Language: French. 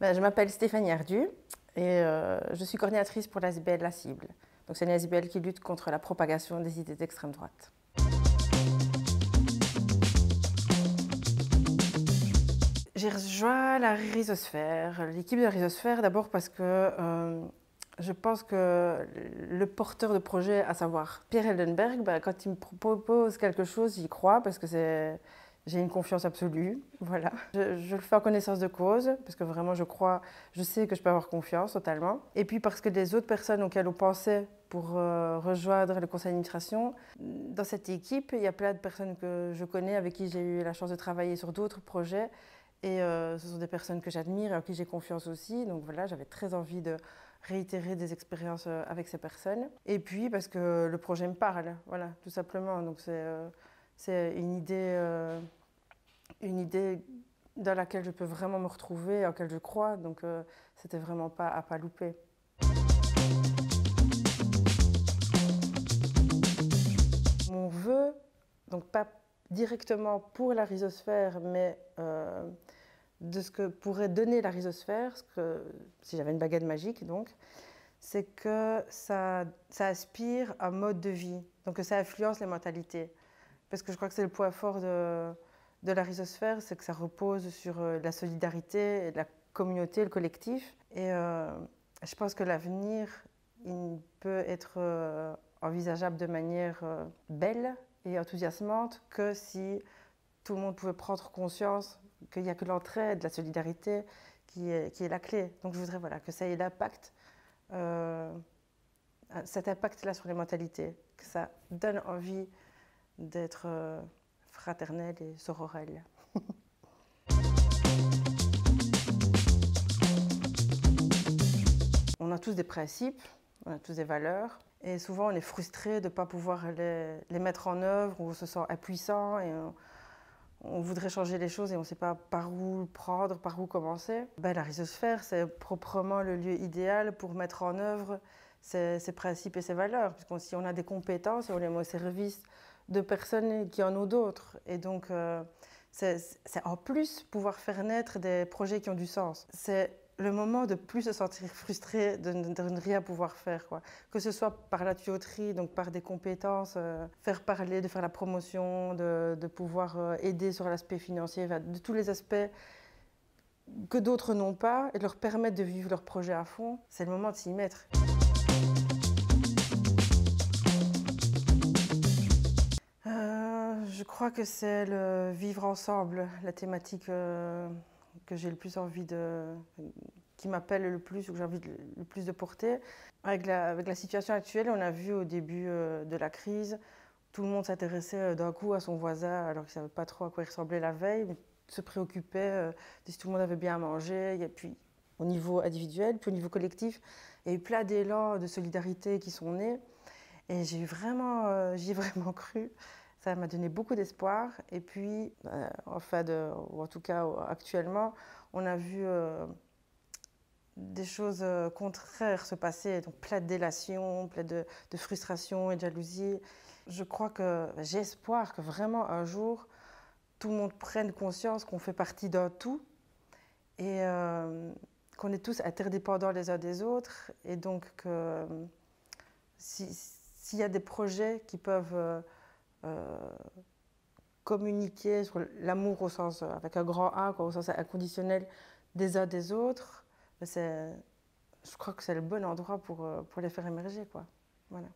Je m'appelle Stéphanie Ardu et je suis coordinatrice pour l'ASBL La Cible. Donc c'est une ASBL qui lutte contre la propagation des idées d'extrême droite. J'ai rejoint la Rhizosphère, l'équipe de la Rhizosphère d'abord parce que je pense que le porteur de projet, à savoir Pierre Eldenberg, quand il me propose quelque chose, j'y crois parce que j'ai une confiance absolue. Voilà. Je le fais en connaissance de cause parce que vraiment je sais que je peux avoir confiance totalement. Et puis parce que les autres personnes auxquelles on pensait pour rejoindre le conseil d'administration, dans cette équipe, il y a plein de personnes que je connais avec qui j'ai eu la chance de travailler sur d'autres projets. Et ce sont des personnes que j'admire et en qui j'ai confiance aussi. Donc voilà, j'avais très envie de réitérer des expériences avec ces personnes. Et puis parce que le projet me parle, voilà, tout simplement. Donc c'est une idée dans laquelle je peux vraiment me retrouver, en laquelle je crois. Donc c'était vraiment pas à pas louper. Mon vœu, donc pas directement pour la rhizosphère, mais de ce que pourrait donner la rhizosphère, si j'avais une baguette magique donc, c'est que ça aspire à un mode de vie, donc que ça influence les mentalités. Parce que je crois que c'est le point fort de la rhizosphère, c'est que ça repose sur la solidarité, la communauté, le collectif. Et je pense que l'avenir, il peut être envisageable de manière belle et enthousiasmante que si tout le monde pouvait prendre conscience qu'il n'y a que l'entraide, la solidarité qui est la clé. Donc je voudrais que ça ait l'impact, cet impact-là sur les mentalités, que ça donne envie d'être fraternel et sororel. On a tous des principes, on a tous des valeurs, et souvent on est frustré de ne pas pouvoir les mettre en œuvre, ou on se sent impuissant, et on voudrait changer les choses et on ne sait pas par où prendre, par où commencer. La rhizosphère, c'est proprement le lieu idéal pour mettre en œuvre ces principes et ces valeurs. Puisque si on a des compétences, on les met au service de personnes qui en ont d'autres. Et donc, c'est en plus pouvoir faire naître des projets qui ont du sens. C'est le moment de plus se sentir frustré de ne rien pouvoir faire, quoi. Que ce soit par la tuyauterie, donc par des compétences, faire parler, de faire la promotion, de pouvoir aider sur l'aspect financier, de tous les aspects que d'autres n'ont pas et de leur permettre de vivre leur projet à fond, c'est le moment de s'y mettre. Je crois que c'est le vivre ensemble, la thématique que j'ai le plus envie qui m'appelle le plus ou que j'ai envie le plus de porter. Avec la situation actuelle, on a vu au début de la crise, tout le monde s'intéressait d'un coup à son voisin alors qu'il ne savait pas trop à quoi il ressemblait la veille, mais se préoccupait de si tout le monde avait bien à manger. Et puis au niveau individuel, puis au niveau collectif, il y a eu plein d'élans de solidarité qui sont nés. Et j'y ai vraiment cru. Ça m'a donné beaucoup d'espoir. Et puis, ou en tout cas actuellement, on a vu des choses contraires se passer, donc plein de délation, plein de frustration et de jalousie. Je crois que j'ai espoir que vraiment un jour, tout le monde prenne conscience qu'on fait partie d'un tout et qu'on est tous interdépendants les uns des autres. Et donc que s'il y a des projets qui peuvent communiquer sur l'amour au sens, avec un grand A, au sens inconditionnel des uns des autres, je crois que c'est le bon endroit pour les faire émerger, quoi. Voilà.